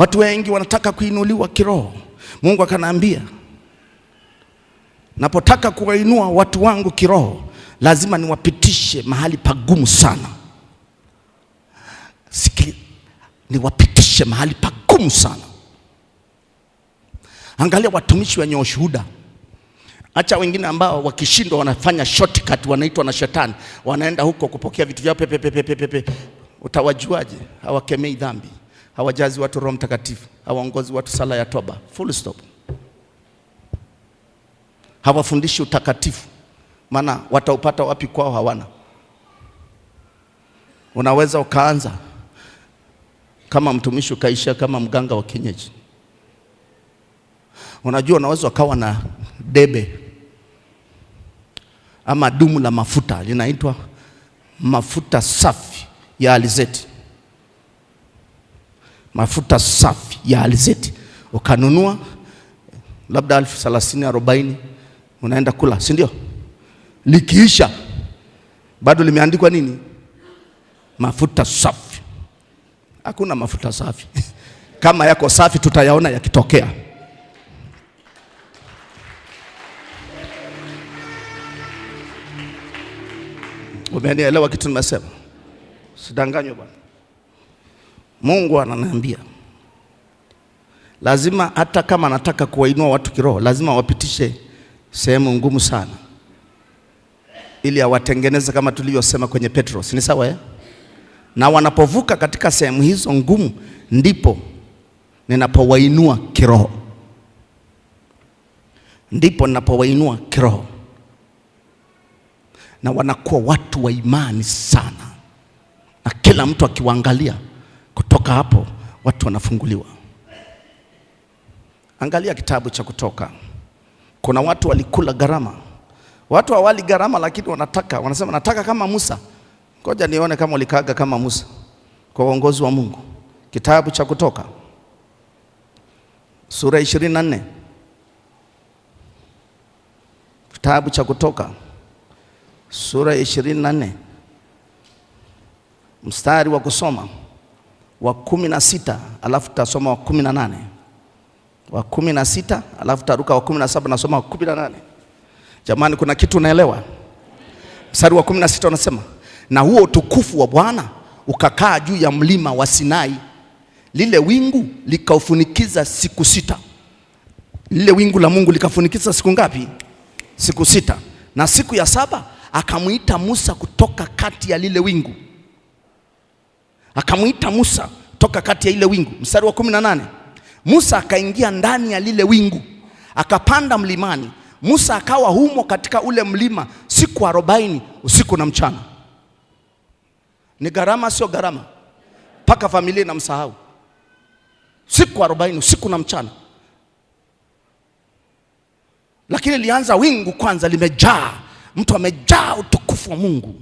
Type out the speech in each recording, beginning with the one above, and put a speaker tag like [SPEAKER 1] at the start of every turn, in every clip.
[SPEAKER 1] Watu wengi wanataka kuinuliwa kiroho. Mungu akaniambia, napotaka kuwainua watu wangu kiroho, lazima niwapitishe mahali pagumu sana. Niwapitishe mahali pagumu sana. Angalia watumishi wenye ushuhuda. Acha wengine ambao wakishindwa wanafanya shortcut, wanaitwa na shetani, wanaenda huko kupokea vitu vyao pepe. Utawajuaje? Hawakemei dhambi, hawajazi watu Roho Mtakatifu, hawaongozi watu sala ya toba, full stop. Hawafundishi utakatifu, maana wataupata wapi kwao? Hawana. Unaweza ukaanza kama mtumishi ukaisha kama mganga wa kienyeji. Unajua, unaweza ukawa na debe ama dumu la mafuta linaitwa mafuta safi ya alizeti. Mafuta safi ya alizeti ukanunua labda 30-40, unaenda kula, si ndio? Likiisha bado limeandikwa nini? Mafuta safi. Hakuna mafuta safi. Kama yako safi tutayaona yakitokea. Umenielewa kitu nimesema? Sidanganywe bwana. Mungu ananiambia lazima, hata kama nataka kuwainua watu kiroho, lazima wapitishe sehemu ngumu sana ili awatengeneze kama tulivyosema kwenye Petro. Si ni sawa eh? Na wanapovuka katika sehemu hizo ngumu, ndipo ninapowainua kiroho. Ndipo ninapowainua kiroho. Na wanakuwa watu wa imani sana. Na kila mtu akiwaangalia kutoka hapo, watu wanafunguliwa. Angalia kitabu cha Kutoka. Kuna watu walikula gharama. Watu hawali gharama, lakini wanasema nataka kama Musa. Ngoja nione kama walikaaga kama Musa kwa uongozi wa Mungu. Kitabu cha Kutoka sura 24. Kitabu cha Kutoka sura 24 mstari wa kusoma wa 16, alafu tutasoma wa 18. Wa 16 alafu taruka wa 17 na soma wa 18. Jamani, kuna kitu unaelewa? Mstari wa 16 unasema, na huo utukufu wa Bwana ukakaa juu ya mlima wa Sinai, lile wingu likaufunikiza siku 6. Lile wingu la Mungu likafunikiza siku ngapi? Siku 6. Na siku ya 7 akamuita Musa kutoka kati ya lile wingu. Akamuita Musa toka kati ya ile wingu. Mstari wa 18. Musa akaingia ndani ya lile wingu, akapanda mlimani. Musa akawa humo katika ule mlima siku 40 usiku na mchana. Ni gharama sio gharama? Paka familia inamsahau. Siku 40 usiku na mchana. Lakini lianza wingu kwanza limejaa. Mtu amejaa utukufu wa Mungu.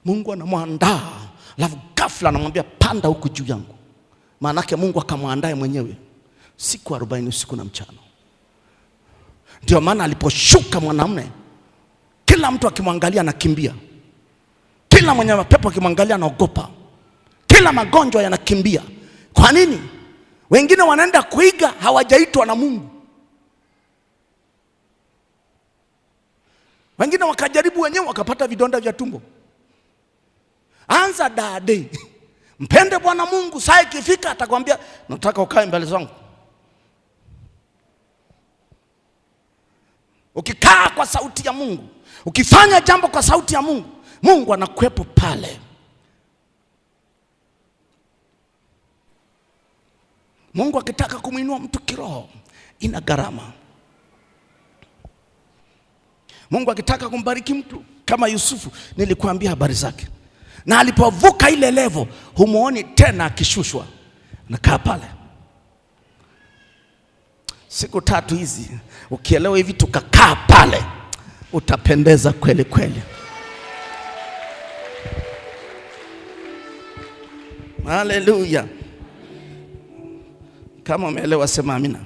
[SPEAKER 1] Mungu anamwandaa, alafu ghafla anamwambia panda huku juu yangu. Maana yake Mungu akamwandae mwenyewe siku 40 usiku na mchana. Ndio maana aliposhuka mwanamume, kila mtu akimwangalia anakimbia. Kila mwenye mapepo akimwangalia anaogopa. Kila magonjwa yanakimbia. Kwa nini? Wengine wanaenda kuiga, hawajaitwa na Mungu. Wengine wakajaribu wenyewe wakapata vidonda vya tumbo. Anza dade. Mpende Bwana Mungu, saa ikifika atakwambia nataka ukae mbele zangu. Ukikaa kwa sauti ya Mungu, ukifanya jambo kwa sauti ya Mungu, Mungu anakuwepo pale. Mungu akitaka kumuinua mtu kiroho, ina gharama. Mungu akitaka kumbariki mtu kama Yusufu, nilikuambia habari zake. Na alipovuka ile level, humuoni tena akishushwa. Nakaa pale siku 3 hizi, ukielewa hivi tukakaa pale, utapendeza kweli kweli. Haleluya. Kama umeelewa sema amina.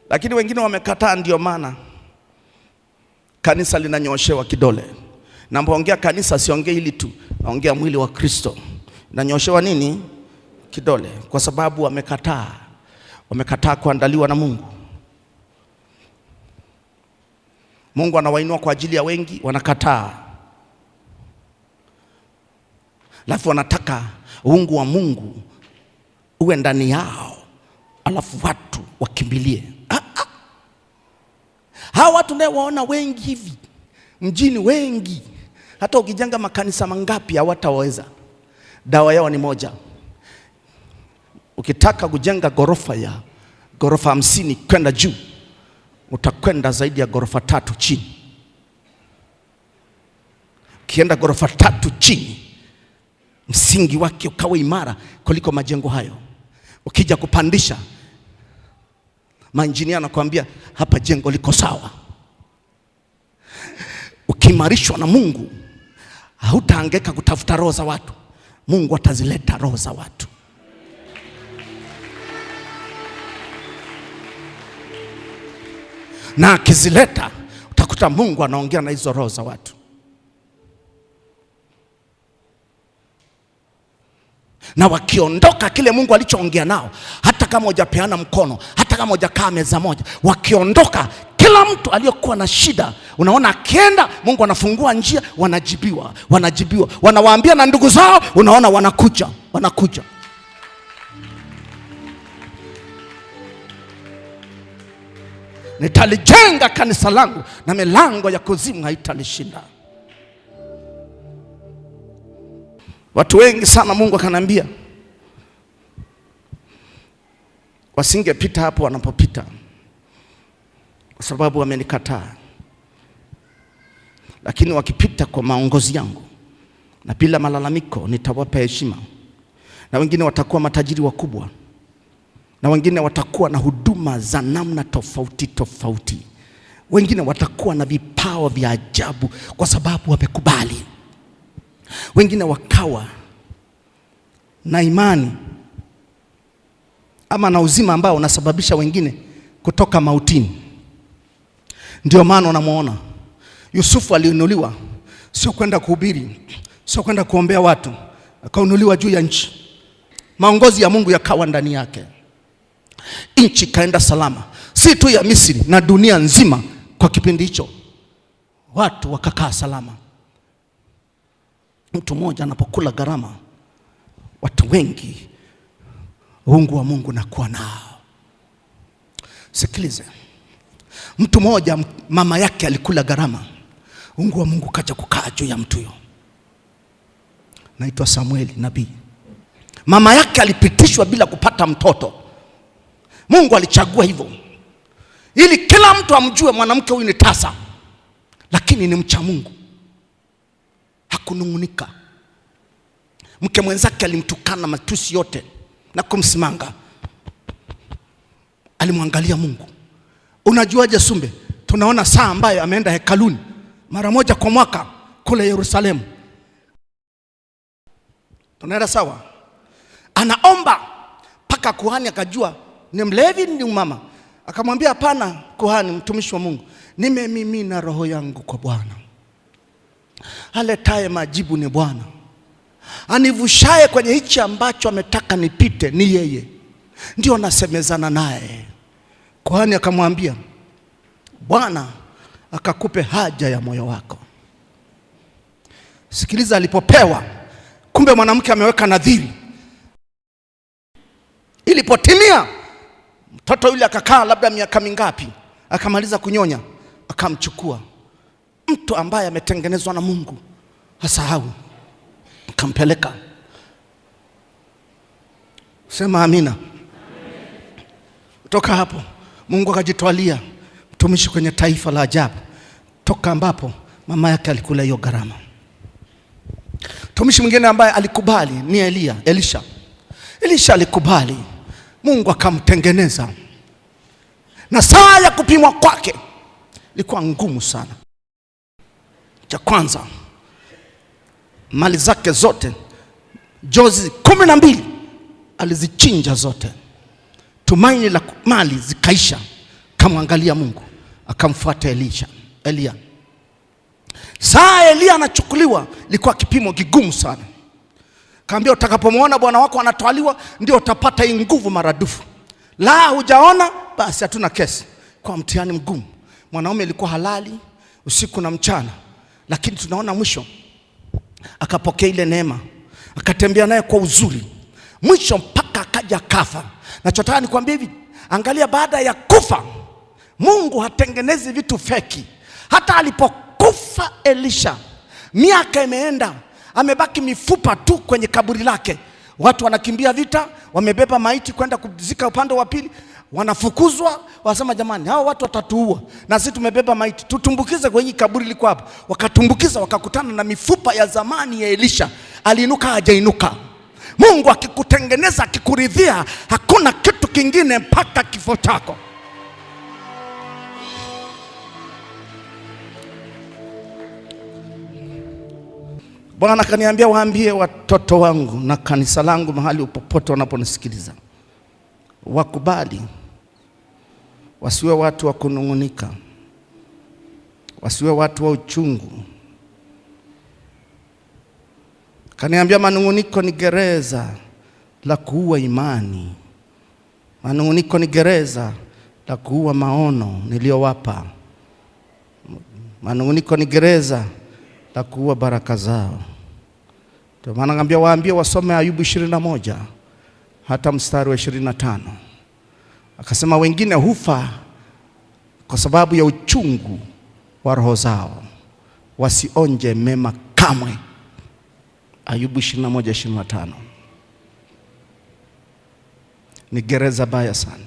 [SPEAKER 1] Lakini wengine wamekataa, ndio maana kanisa linanyoshewa kidole. Napoongea kanisa siongei hili tu, naongea mwili wa Kristo. Nanyoshewa nini? kidole, kwa sababu wamekataa kuandaliwa na Mungu. Mungu anawainua kwa ajili ya wengi, wanakataa. Alafu wanataka uungu wa Mungu uwe ndani yao, alafu watu wakimbilie. Hawa watu ndio waona wengi hivi mjini, wengi. Hata ukijenga makanisa mangapi hawataweza. Dawa yao ni moja. Ukitaka kujenga ghorofa 50 kwenda juu, utakwenda zaidi ya ghorofa 3 chini. Ukienda ghorofa 3 chini, msingi wake ukawa imara kuliko majengo hayo. Ukija kupandisha, mainjinia anakuambia hapa jengo liko sawa. Ukiimarishwa na Mungu, hautahangaika kutafuta roho za watu. Mungu atazileta roho za watu. Na akizileta, utakuta Mungu anaongea na hizo roho za watu. Na wakiondoka kile Mungu alichoongea nao, hata kama hujapeana mkono, hata kama hujakaa meza moja, wakiondoka, kila mtu aliyokuwa na shida, unaona akienda, Mungu anafungua njia, wanajibiwa. Wanawaambia na ndugu zao, unaona wanakuja. Nitalijenga kanisa langu na milango ya kuzimu haitalishinda. Watu wengi sana Mungu akanambia wasingepita hapo wanapopita, kwa sababu wamenikataa. Lakini wakipita kwa maongozi yangu na bila malalamiko, nitawapa heshima. Na wengine watakuwa matajiri wakubwa, na wengine watakuwa na huduma za namna tofauti. Wengine watakuwa na vipawa vya ajabu kwa sababu wamekubali. Wengine wakawa na imani ama na uzima ambao unasababisha wengine kutoka mautini. Ndio maana unamuona Yusufu aliinuliwa, sio kwenda kuhubiri, sio kwenda kuombea watu, akainuliwa juu ya nchi. Maongozi ya Mungu yakawa ndani yake. Nchi kaenda salama, si tu ya Misri na dunia nzima. Kwa kipindi hicho watu wakakaa salama. Mtu mmoja anapokula gharama, watu wengi uungu wa Mungu nakuwa nao. Sikilize, mtu mmoja mama yake alikula gharama, uungu wa Mungu kaja kukaa juu ya mtu huyo. Naitwa Samueli nabii. Mama yake alipitishwa bila kupata mtoto. Mungu alichagua hivyo ili kila mtu amjue mwanamke huyu ni tasa, lakini ni mcha Mungu. Hakunungunika. Mke mwenzake alimtukana matusi yote na kumsimanga. Alimwangalia Mungu. Unajuaje Sumbe? Tunaona saa ambayo ameenda hekaluni mara moja kwa mwaka kule Yerusalemu. Tunaenda sawa? Anaomba paka kuhani akajua ni mlevi ni mama. Akamwambia hapana kuhani, mtumishi wa Mungu, nimemimina roho yangu kwa Bwana. Aletaye majibu ni Bwana. Anivushaye kwenye hichi ambacho ametaka nipite ni yeye. Ndio nasemezana naye. Kuhani akamwambia, Bwana akakupe haja ya moyo wako. Sikiliza, alipopewa, kumbe mwanamke ameweka nadhiri. Ilipotimia, mtoto yule akakaa labda miaka mingapi, akamaliza kunyonya, akamchukua. Mtu ambaye ametengenezwa na Mungu hasahau, akampeleka. Sema amina. Kutoka hapo Mungu akajitwalia mtumishi kwenye taifa la ajabu, toka ambapo mama yake alikula hiyo gharama. Mtumishi mwingine ambaye alikubali ni Elisha. Elisha alikubali, Mungu akamtengeneza. Na saa ya kupimwa kwake ilikuwa ngumu sana. Cha kwanza, mali zake zote, jozi 12 alizichinja zote. Tumaini la mali zikaisha. Kamwangalia Mungu, akamfuata Elia. Saa Elia anachukuliwa ilikuwa kipimo kigumu sana. Kaambia utakapomwona bwana wako anatwaliwa ndio utapata hii nguvu maradufu. La hujaona basi hatuna kesi. Kwa mtihani mgumu. Mwanaume alikuwa halali usiku na mchana, lakini tunaona mwisho akapokea ile neema, akatembea naye kwa uzuri, mwisho mpaka akaja kafa. Nachotaka nikwambie hivi, angalia, baada ya kufa Mungu hatengenezi vitu feki. Hata alipokufa Elisha, miaka imeenda, amebaki mifupa tu kwenye kaburi lake. Watu wanakimbia vita, wamebeba maiti kwenda kuzika upande wa pili, wanafukuzwa, wasema jamani, hao watu watatuua na sisi tumebeba maiti, tutumbukize kwenye kaburi liko hapo. Wakatumbukiza, wakakutana na mifupa ya zamani ya Elisha. Aliinuka hajainuka. Mungu akikutengeneza, akikuridhia, hakuna kitu kingine mpaka kifo chako. Bwana kaniambia waambie watoto wangu na kanisa langu mahali popote wanaponisikiliza, wakubali, wasiwe watu wa kunung'unika, wasiwe watu wa uchungu. Kaniambia manung'uniko ni gereza la kuua imani. Manung'uniko ni gereza la kuua maono niliyowapa. Manung'uniko ni gereza la kuua baraka zao. Ndio maana ngambia waambie wasome Ayubu 21 hata mstari wa 25. Akasema wengine hufa kwa sababu ya uchungu wa roho zao, wasionje mema kamwe. Ayubu 21:25. Ni gereza baya sana.